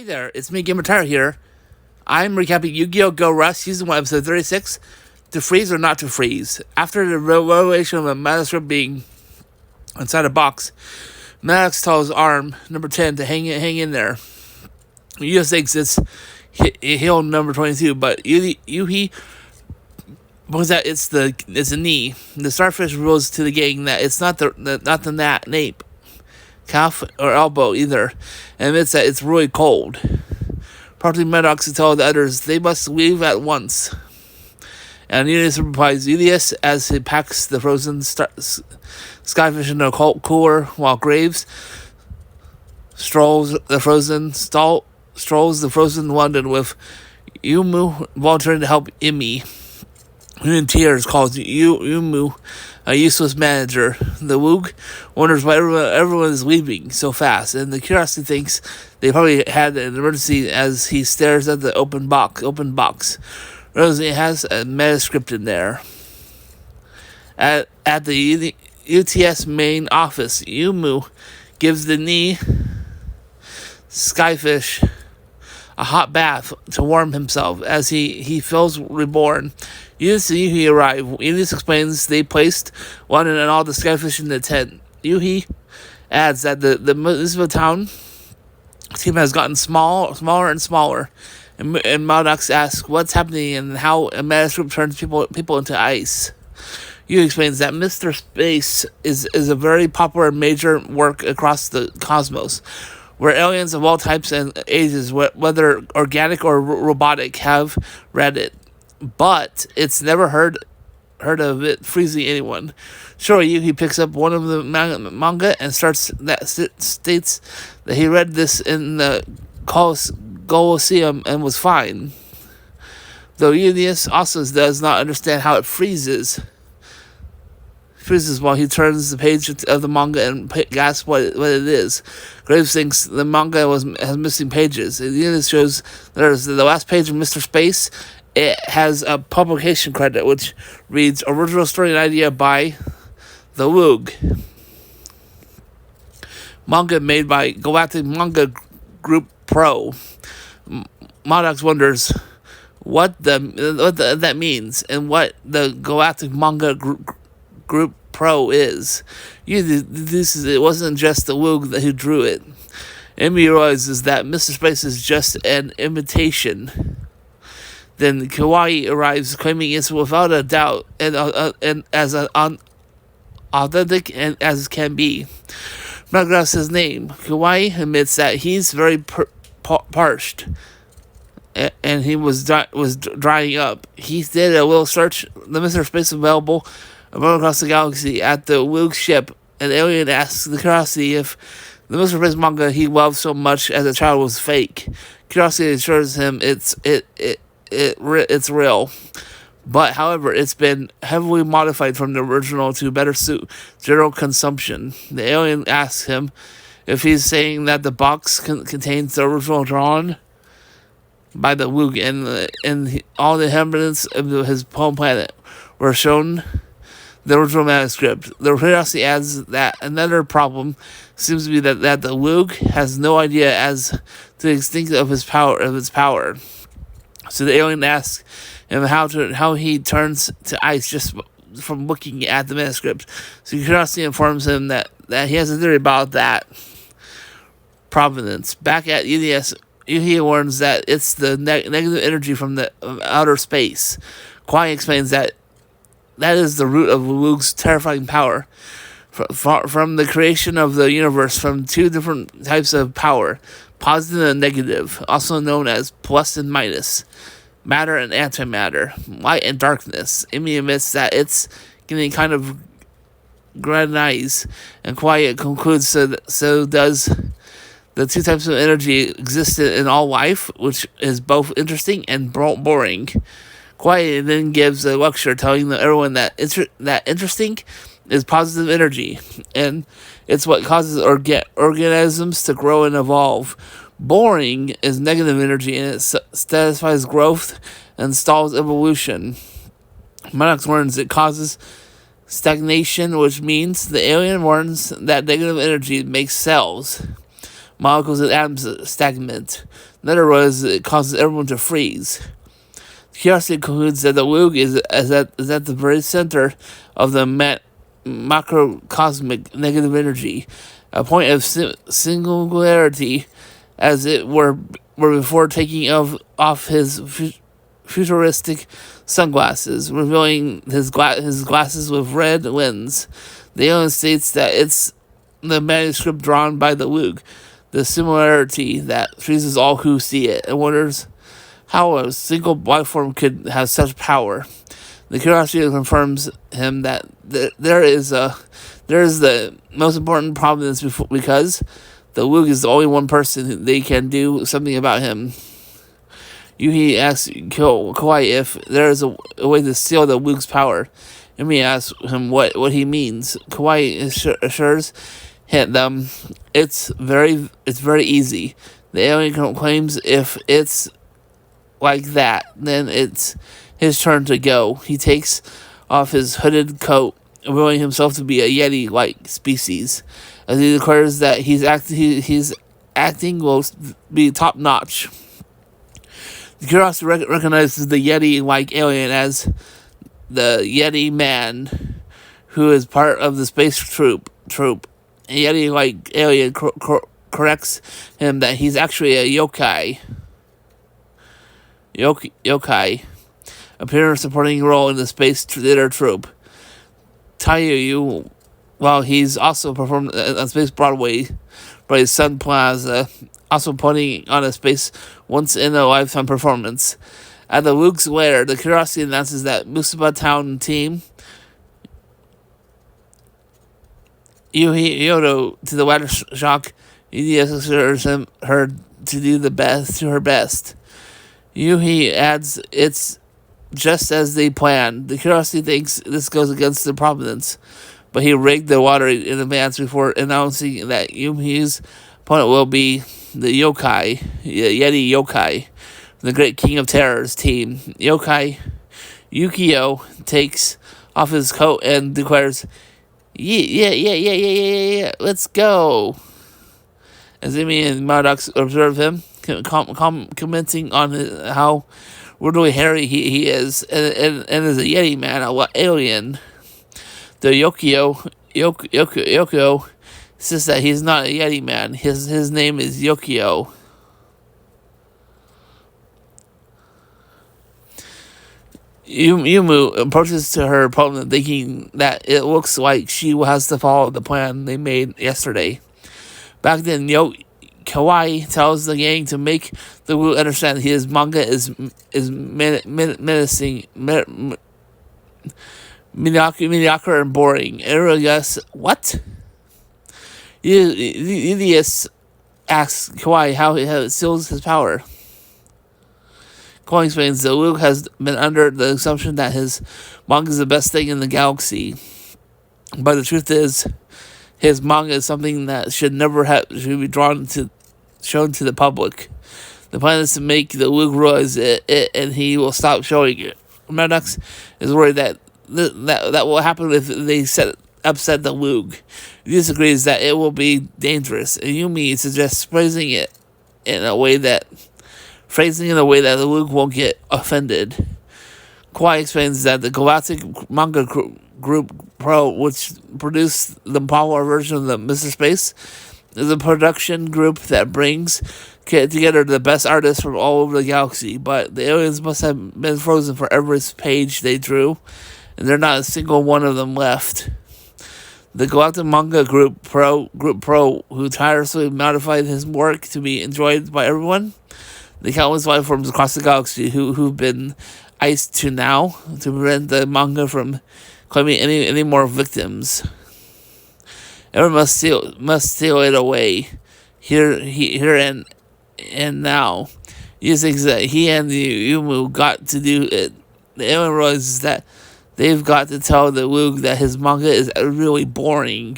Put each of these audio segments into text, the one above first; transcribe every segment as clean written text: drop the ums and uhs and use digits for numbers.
Hi there, it's me, Gamer Tire here. I'm recapping Yu-Gi-Oh! Go Rush Season 1, Episode 36, To Freeze or Not to Freeze. After the revelation of a manuscript being inside a box, Maddox tells Arm, number 10, to hang in there. Yugioh thinks it's Hill number 22, but Yuhi points that it's a knee. The starfish reveals to the gang that it's not the nape, calf, or elbow either, and admits that it's really cold. Prompting Maddox to tell the others they must leave at once. And Yugioh replies Yugioh as he packs the frozen skyfish in a cooler, while Graves strolls the frozen London with Yumu volunteering to help Imi, who in tears calls Yumu a useless manager. The Woog wonders why everyone is leaving so fast, and the Curiosity thinks they probably had an emergency as he stares at the open box. Rosie has a manuscript in there. At the UTS main office, Yumu gives the knee skyfish a hot bath to warm himself as he feels reborn. Yuhi arrive. Yugioh explains they placed one and all the skyfish in the tent. Yuhi adds that the municipal town team has gotten smaller and smaller. And Maddox asks what's happening and how a manuscript turns people into ice. Yuhi explains that Mr. Space is a very popular major work across the cosmos, where aliens of all types and ages, whether organic or robotic, have read it. But it's never heard of it freezing anyone. Sure, Yuhi picks up one of the manga and states that he read this in the Colosseum and was fine. Though Yugioh also does not understand how it freezes while he turns the page of the manga and gasps what it is. Graves thinks the manga has missing pages. It shows there's the last page of Mr. Space. It has a publication credit which reads original story and idea by the Woog. Manga made by Galactic Manga Group Pro. Maddox wonders what that means and what the Galactic Manga Group Pro is. It wasn't just the Woog who drew it. Amy realizes that Mr. Space is just an imitation. Then Kawaii arrives, claiming it's without a doubt and as authentic as it can be. Maddox his name. Kawaii admits that he's very parched, and he was drying up. He did a little search. The Mr. Space available across the galaxy at the Woog ship. An alien asks the Curiosity if the Mr. Space manga he loved so much as a child was fake. Curiosity assures him it's real, but however, it's been heavily modified from the original to better suit general consumption. The alien asks him if he's saying that the box contains the original drawn by the Woog, and all the inhabitants of his home planet were shown the original manuscript. The Curiosity adds that another problem seems to be that the Woog has no idea as to the extent of its power. So the alien asks him how he turns to ice just from looking at the manuscript. So Curiosity informs him that he has a theory about that provenance. Back at Yugioh, Yuhi warns that it's the negative energy from the outer space. Kwai explains that is the root of Woog's terrifying power. From the creation of the universe from two different types of power, positive and negative, also known as plus and minus, matter and antimatter, light and darkness. Imi admits that it's getting kind of granized, and Quiet concludes so does the two types of energy existed in all life, which is both interesting and boring. Quiet then gives a lecture telling everyone that interesting is positive energy, and it's what causes organisms to grow and evolve. Boring is negative energy, and it satisfies growth and stalls evolution. Maddox warns it causes stagnation, which means the alien warns that negative energy makes cells. molecules and atoms stagnant. Another was it causes everyone to freeze. Curiosity concludes that the Woog is at the very center of the macrocosmic negative energy, a point of singularity, as it were before taking off his futuristic sunglasses, revealing his glasses with red lens. The alien states that it's the manuscript drawn by the Woog, the similarity that freezes all who see it, and wonders how a single life form could have such power. The curiosity confirms him that there is the most important providence because the Woog is the only one person they can do something about him. Yuhi asks Kawai if there is a way to steal the Woog's power. Yumi asks him what he means. Kawai assures them it's very easy. The alien claims if it's like that, then it's his turn to go. He takes off his hooded coat, revealing himself to be a Yeti-like species, as he declares that his acting will be top-notch. The Curiosity recognizes the Yeti-like alien as the Yeti man, who is part of the space troop. A Yeti-like alien corrects him that he's actually a yokai. Yokai, appear a supporting role in the space theater troupe. Tayu, while he's also performed on Space Broadway by Sun Plaza, also putting on a space once-in-a-lifetime performance. At the Woog's lair, the Curiosity announces that Musaba Town team Yugioh to the wider shock. Yugioh assures her to do her best. Yuhi adds it's just as they planned. The Curiosity thinks this goes against the providence, but he rigged the water in advance before announcing that Yumi's opponent will be the Yeti Yokai, the Great King of Terrors team. Yugioh takes off his coat and declares, yeah, let's go. As Amy and Maddox observe him, commenting on how really hairy he is, and is a Yeti man, a alien. The Yugioh says that he's not a Yeti man. His name is Yugioh. Yumu approaches to her opponent thinking that it looks like she has to follow the plan they made yesterday. Back then, Kawai tells the gang to make the Wu understand his manga is menacing, mediocre and boring. Everyone asks, what? Idiot asks Kawai how it steals his power. Kawai explains that Luke has been under the assumption that his manga is the best thing in the galaxy. But the truth is, his manga is something that should be shown to the public. The plan is to make the Luke realize it, and he will stop showing it. Maddox is worried that will happen if they upset the Luke. He disagrees that it will be dangerous, and Yumi suggests phrasing it in a way that the Luke won't get offended. Kawai explains that the Galactic Manga Group Pro, which produced the power version of the Mr. Space, is a production group that brings together the best artists from all over the galaxy, but the aliens must have been frozen for every page they drew, and there's not a single one of them left. The Galactic Manga Group Pro, who tirelessly modified his work to be enjoyed by everyone, the countless life forms across the galaxy who've been iced to now to prevent the manga from claiming any more victims. Everyone must steal it away, here and now. He thinks that he and the Yumu got to do it. The alien realizes that they've got to tell the Luke that his manga is really boring.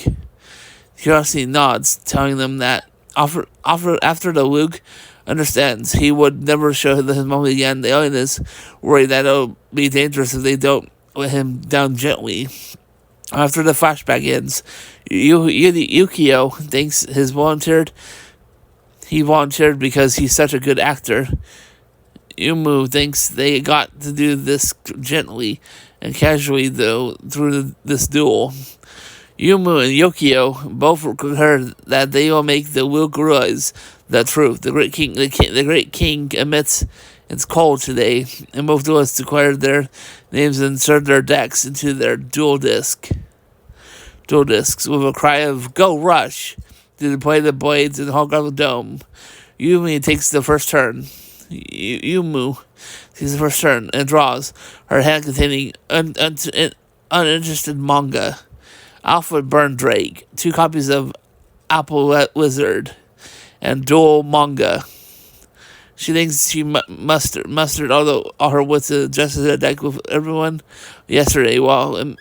Curiosity nods, telling them that after the Luke understands he would never show his manga again. The alien is worried that it'll be dangerous if they don't let him down gently. After the flashback ends, Yugioh thanks his volunteered He volunteered because he's such a good actor. Yumu thinks they got to do this gently and casually, though, through this duel. Yumu and Yugioh both heard that they will make the will realize the truth. The great king emits its call today, and both duelists declared their names and inserted their decks into their dual discs with a cry of "Go Rush!" to deploy the blades and hog out the dome. Yumi takes the first turn. Yumu takes the first turn and draws her hand containing uninterested manga. Alpha Burn Drake, 2 copies of Apple Wizard, and Dual Manga. She thinks she mustered all her wits to adjust the deck with everyone yesterday, while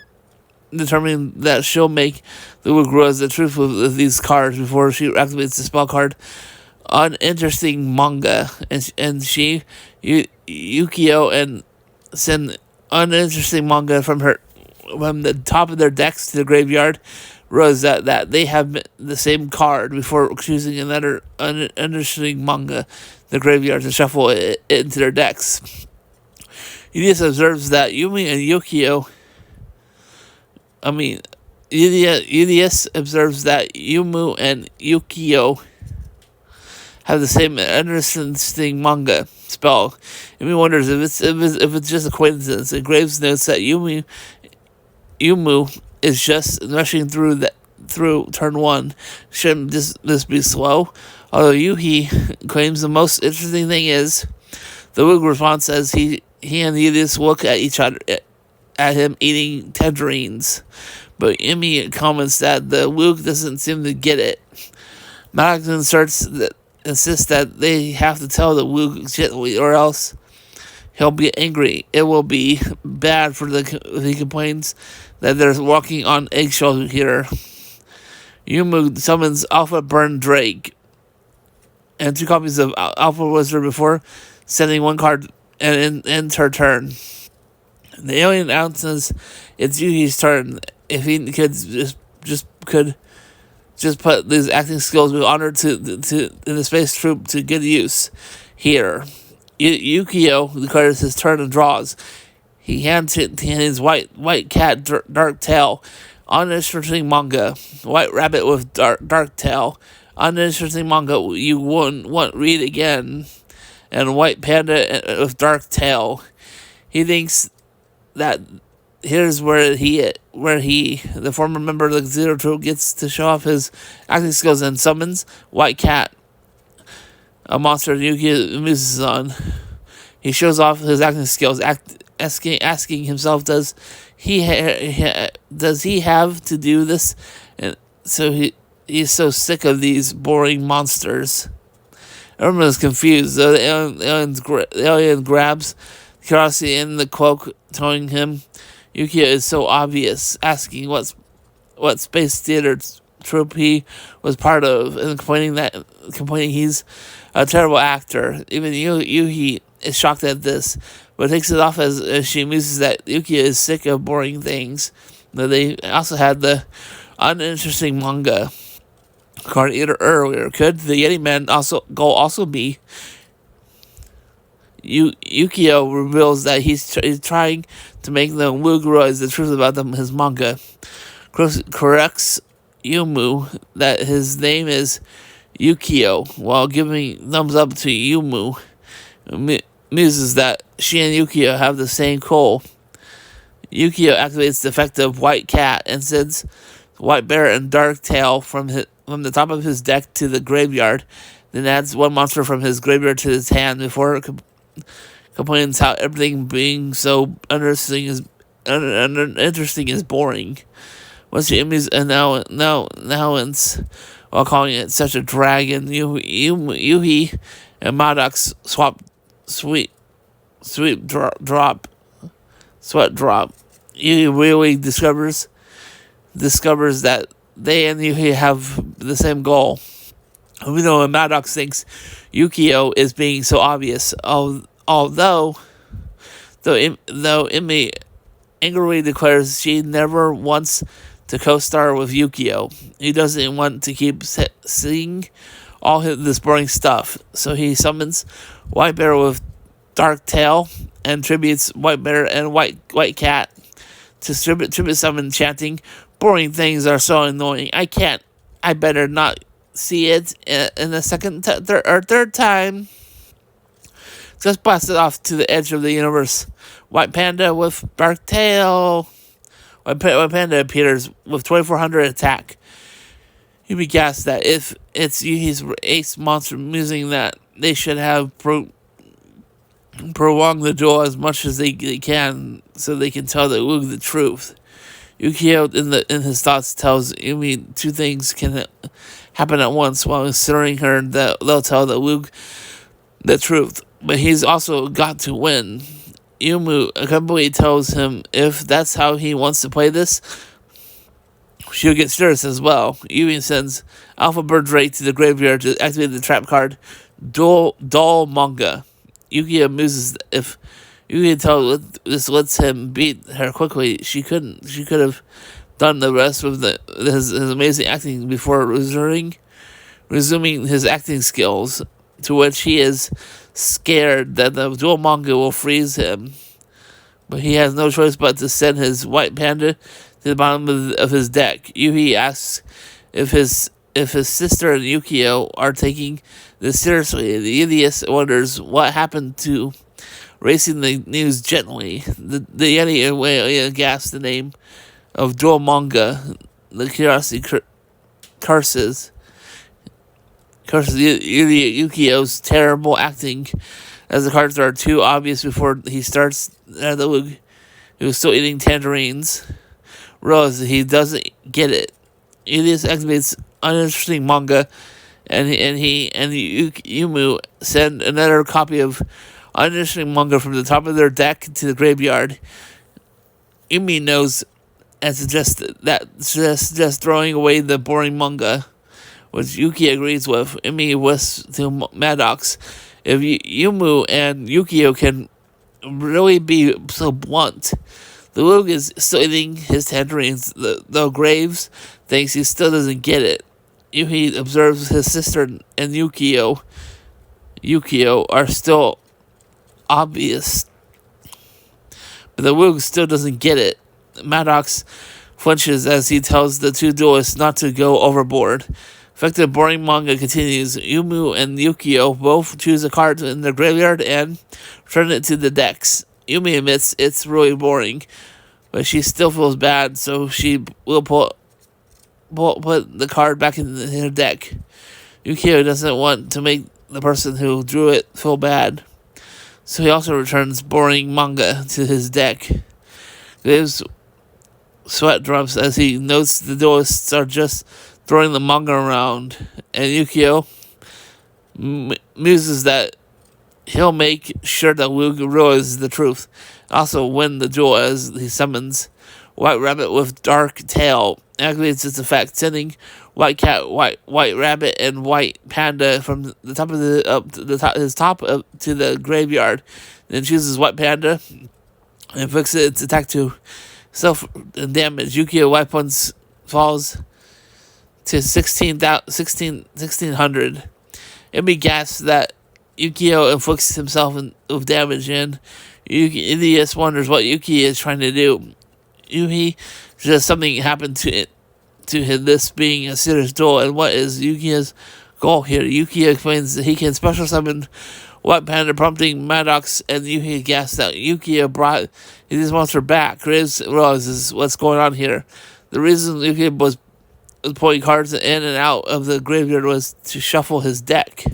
determining that she'll make the Wugruas the truth of these cards before she activates the spell card. Uninteresting manga, and she, Yugioh, and send uninteresting manga from the top of their decks to the graveyard. Rose that they have the same card before choosing another uninteresting manga, the graveyard, to shuffle it into their decks. Yugioh observes that Yumi and Yugioh. Yugioh observes that Yumu and Yugioh have the same interesting manga spell. Yumi wonders if it's just a coincidence. And Graves notes that Yumu is just rushing through turn 1. Shouldn't this be slow? Although Yuhi claims the most interesting thing is the Wig response says he and Yugioh look at each other at him eating tangerines, but Yumi comments that the Wig doesn't seem to get it. Maddox insists that they have to tell the Wig gently, or else he'll be angry. It will be bad if he complains that they're walking on eggshells here. Yumu summons Alpha Burn Drake and 2 copies of Alpha Wizard before sending 1 card and ends her turn. The alien announces it's Yuhi's turn. If he could just put these acting skills with honor to in the space troop to good use here. Yugioh declares his turn and draws. He hands his white cat dark tail, uninteresting manga. White rabbit with dark tail, uninteresting manga you won't read again, and white panda with dark tail. He thinks that here's where the former member of the Zero Troop, gets to show off his acting skills and summons White Cat, a monster Yugioh amuses on. He shows off his acting skills, asking himself, does he have to do this? And so he's so sick of these boring monsters. Everyone is confused. So the alien grabs Curiosity in the cloak, telling him Yugioh is so obvious, asking what space theater troop he was part of, and complaining he's a terrible actor. Even Yuhi is shocked at this, but takes it off as she muses that Yugioh is sick of boring things. But they also had the uninteresting manga card earlier. Could the Yeti Man also be? Yugioh reveals that he's trying to make the Wig realize the truth about his manga. Corrects Yumu that his name is Yugioh, while giving thumbs up to Yumu. Muses that she and Yugioh have the same goal. Yugioh activates the effect of White Cat and sends White Bear and Dark Tail from the top of his deck to the graveyard, then adds 1 monster from his graveyard to his hand before complains how everything being so interesting is boring. Once the enemies announced while calling it such a dragon, Yuhi and Maddox swap sweat drop. Yuhi really discovers that they and Yuhi have the same goal. We know Maddox thinks Yugioh is being so obvious, though Imi angrily declares she never wants to co-star with Yugioh. He doesn't want to keep seeing this boring stuff. So he summons White Bear with Dark Tail and tributes White Bear and White Cat to tribute summon, chanting, "Boring things are so annoying. I better not see it in the third time." Just blasted off to the edge of the universe. White Panda with Dark Tail. White Panda appears with 2400 attack. You'd be gassed that if it's his ace monster musing that they should have prolonged the duel as much as they can so they can tell the Woog the truth. Yugioh in his thoughts tells Yumi two things can happen at once while considering her that they'll tell the Woog the truth. But he's also got to win. Yumu accompaniedly tells him if that's how he wants to play this, she'll get serious as well. Yumi sends Alpha Bird Drake to the graveyard to activate the trap card, Dull Manga. Yugioh muses if Yugioh tells this lets him beat her quickly. She could have done the rest with his amazing acting before resuming his acting skills, to which he is scared that the dual manga will freeze him. But he has no choice but to send his White Panda to the bottom of his deck. Yuhi asks if his sister and Yukio are taking this seriously. The idiot wonders what happened to racing the news gently. The Yeti gasps the name of dual manga. The curiosity curses Yukio's terrible acting, as the cards are too obvious before he starts. The Woog, who is still eating tangerines, realizes he doesn't get it. Idiot activates uninteresting manga, and Yumu send another copy of uninteresting manga from the top of their deck to the graveyard. Yumi knows and suggests just throwing away the boring manga, which Yuki agrees with. Yumi whisks to Maddox, if Yumu and Yukio can really be so blunt. The Woog is still eating his tangerines, though Graves thinks he still doesn't get it. Yuki observes his sister and Yukio are still obvious, but the Woog still doesn't get it. Maddox flinches as he tells the two duelists not to go overboard. Effective boring manga continues. Yumu and Yukio both choose a card in their graveyard and return it to the decks. Yumi admits it's really boring, but she still feels bad, so she will put the card back in her deck. Yukio doesn't want to make the person who drew it feel bad, so he also returns boring manga to his deck. His sweat drops as he notes the duelists are just throwing the manga around, and Yukio muses that he'll make sure that Woog realizes the truth. Also win the duel as he summons White Rabbit with Dark Tail, activates its effect, sending White Cat, White Rabbit, and White Panda from the top of his top to the graveyard. Then chooses White Panda and fixes its attack to self damage. Yukio White Punch falls to 1600. It be gassed that Yukio inflicts himself with damage, and Idiot wonders what Yuki is trying to do. Yuki says something happened to him, this being a serious duel, and what is Yukio's goal here? Yuki explains that he can special summon White Panda, prompting Maddox and Yuki gassed that Yukio brought his monster back. Graves realizes what's going on here. The reason Yuki was pulling cards in and out of the graveyard was to shuffle his deck.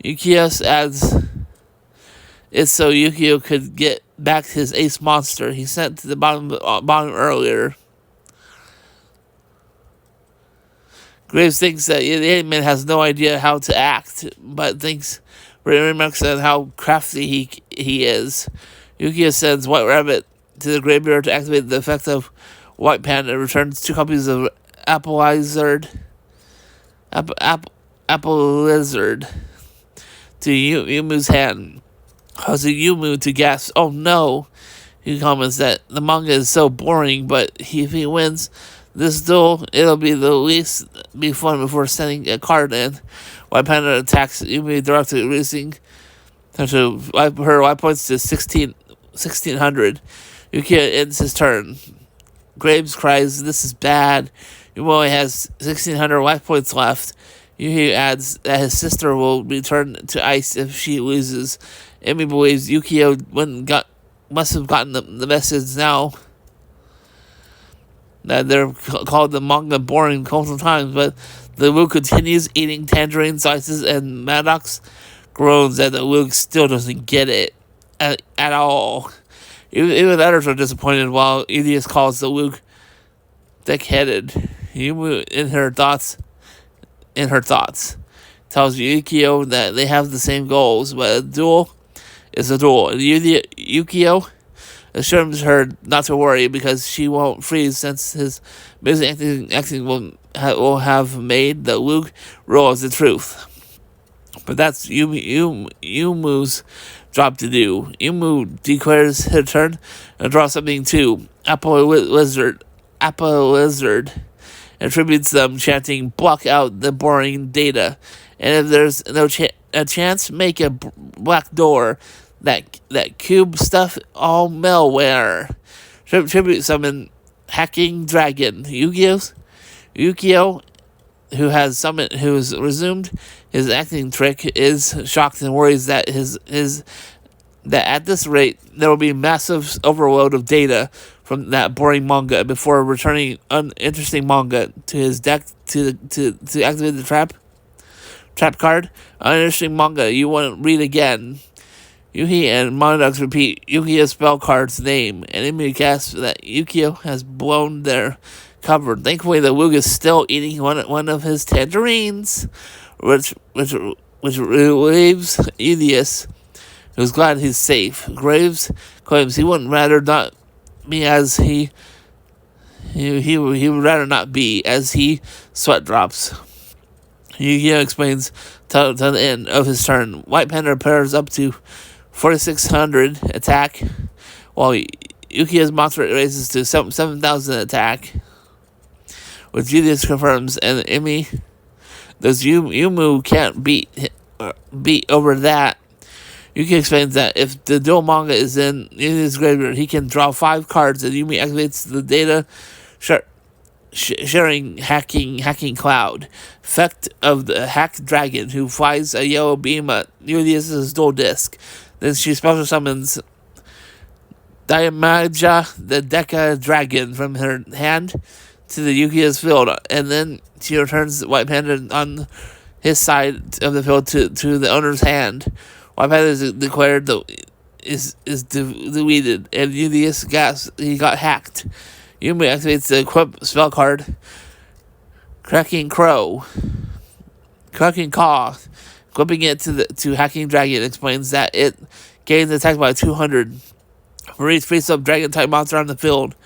Yukio adds it's so Yukio could get back his ace monster he sent to the bottom earlier. Graves thinks that the alien has no idea how to act, but remarks on how crafty he is. Yukio sends White Rabbit to the graveyard to activate the effect of White Panda, returns 2 copies of Apple Lizard to Yumu's hand, causing Yumu to gasp, "Oh no!" He comments that the manga is so boring, but if he wins, This duel, it'll be the least be fun before sending a card in. White Panda attacks Yumi directly, reducing her life points to 1600. Yugioh ends his turn. Graves cries, "This is bad." Yumi only has 1600 life points left. Yugioh adds that his sister will return to ice if she loses. Amy believes Yugioh must have gotten the message now that they're called the manga boring multiple times, but the Wu continues eating tangerine slices, and Maddox groans that the Wu still doesn't get it at all. Even others are disappointed, while Yugioh calls the Wu thick-headed. Yumu, in her thoughts, tells Yugioh that they have the same goals, but a duel is a duel. And Yugioh assures her not to worry because she won't freeze, since his amazing acting will have made the Luke realize the truth. But that's Yumu's job to do. Yumu declares her turn and draws something too. Apple Lizard attributes them, chanting, "Block out the boring data. And if there's a chance, make a black door. That cube stuff, all malware." Tribute summon Hacking Dragon. Yugioh, who's resumed his acting trick, is shocked and worries that that at this rate there will be massive overload of data from that boring manga before returning uninteresting manga to his deck to activate the trap card. Uninteresting manga you won't read again. Yuhi and Monodox repeat Yugioh's spell card's name, and Emi gasps that Yugioh has blown their cover. Thankfully, the Wug is still eating one of his tangerines, which relieves Elias, who's glad he's safe. Graves claims he would rather not be as he would rather not be as he sweat drops. Yugioh explains to the end of his turn. White Panda pairs up to 4600 attack, while Yugioh's monster raises to 7000 attack, which Julius confirms, and Emi, those Yumu can't beat over that. Yugioh explains that if the dual manga is in his graveyard, he can draw 5 cards, and Yumi activates the data sharing hacking cloud effect of the hacked dragon, who flies a yellow beam at Julius's dual disc. Then she special summons Diamaja, the Deca dragon, from her hand to the Yugioh's field, and then she returns White Panda on his side of the field to the owner's hand. White Panda is declared is deleted, and Julius gasps he got hacked. Yumi activates the equip spell card Cracking Caw. Equipping it to Hacking Dragon explains that it gains attack by 200 for each face-up dragon-type monster on the field.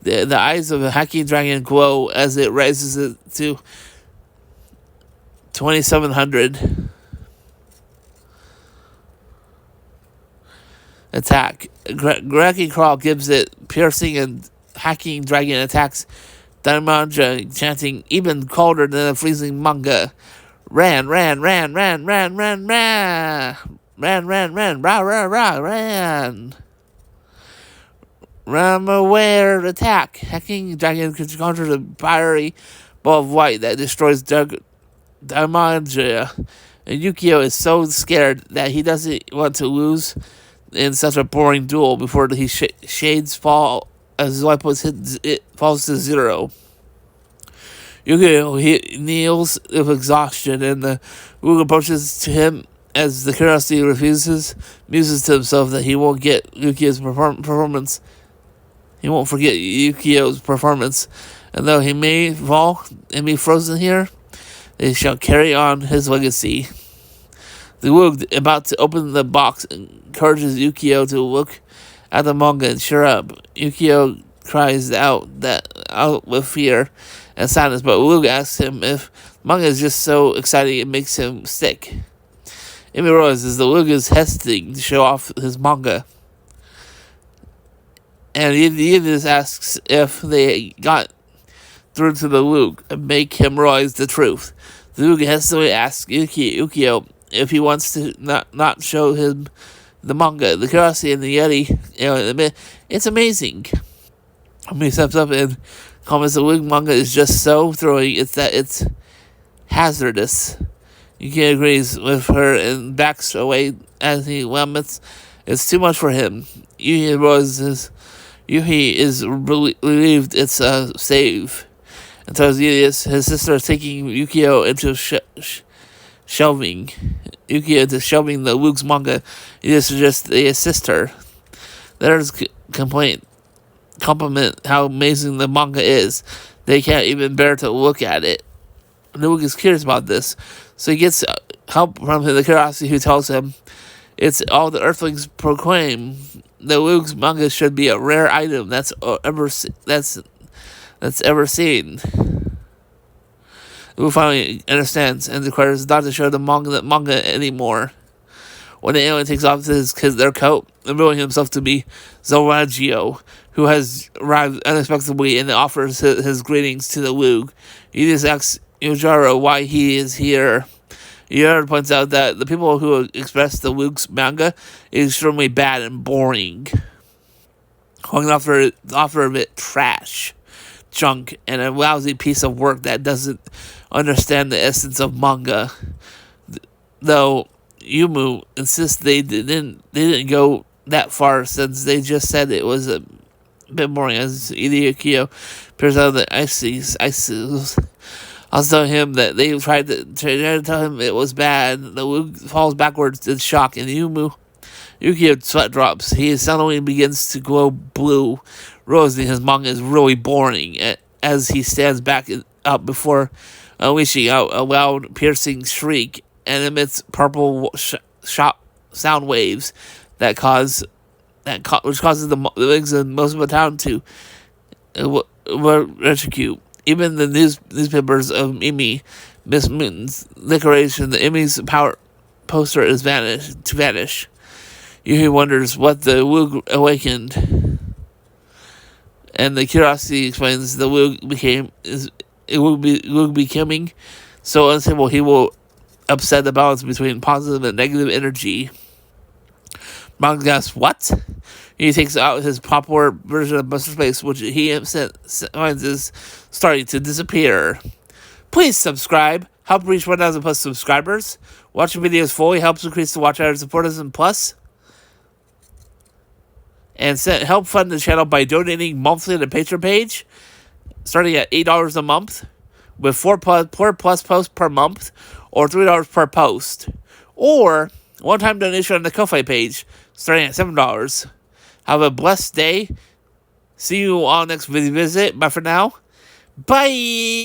The eyes of the Hacking Dragon glow as it raises it to 2700 attack. Cracking Caw gives it piercing, and Hacking Dragon attacks Diamondra, chanting, "Even colder than a freezing manga. Ran, rah, ran. Ram aware attack." Hacking Dragon conjures a fiery ball of white that destroys Diamondra. And Yugioh is so scared that he doesn't want to lose in such a boring duel before he shades fall as his life points falls to 0. Yugioh kneels with exhaustion, and the Wug approaches to him as the curiosity muses to himself that he won't get Yugioh's performance. He won't forget Yugioh's performance, and though he may fall and be frozen here, they shall carry on his legacy. The Wug, about to open the box, encourages Yugioh to look at the manga and cheer up. Yugioh cries out with fear and sadness, but Wug asks him if manga is just so exciting it makes him sick. Emi realizes the Wug is hesitating to show off his manga, and he just asks if they got through to the Luke and make him realize the truth. The Luke hastily asks Yugioh if he wants to not show him the manga, the curiosity, and the Yeti. It's amazing. He steps up and comments the Luke manga is just so thrilling. It's hazardous. Yugioh agrees with her and backs away as it's too much for him. Yuhi is relieved it's a save and tells Elias his sister is taking Yugioh into shelving. Yugioh into shelving the Luke's manga. Elias suggests they assist her. Letters compliment how amazing the manga is. They can't even bear to look at it. Luke is curious about this, so he gets help from the curiosity who tells him it's all the Earthlings proclaim. The Luke's manga should be a rare item that's ever seen. Luke finally understands and declares not to show the manga anymore. When the alien takes off their coat, revealing himself to be Yugioh, who has arrived unexpectedly and offers his greetings to the Luke. He just asks Yugioh why he is here. Yugioh points out that the people who express the Luke's manga is extremely bad and boring, calling offer of it trash, junk, and a lousy piece of work that doesn't understand the essence of manga. Though Yumu insists they didn't go that far, since they just said it was a bit boring. As Yugioh appears out of the ices. I'll tell him that they tried to tell him it was bad. The Luke falls backwards in shock, and Yugioh's sweat drops. He suddenly begins to glow blue, realizing his manga is really boring. As he stands back up before unleashing out a loud, piercing shriek and emits purple sound waves which causes the legs in most of the town to electrocute. Even the newspapers of Emmy, Miss Minton's decoration, the Emmy's power poster is vanish. Yuhi wonders what the Luke awakened, and the curiosity explains the Luke becoming so unstable he will upset the balance between positive and negative energy. Manga asks, what? He takes out his popular version of Buster Space, which he finds is starting to disappear. Please subscribe. Help reach 1,000 plus subscribers. Watching videos fully helps increase the watch hours, support us in plus. And help fund the channel by donating monthly to the Patreon page, starting at $8 a month, with 4 plus posts per month, or $3 per post. Or one-time donation on the Ko-Fi page, starting at $7. Have a blessed day. See you on next visit. Bye for now. Bye!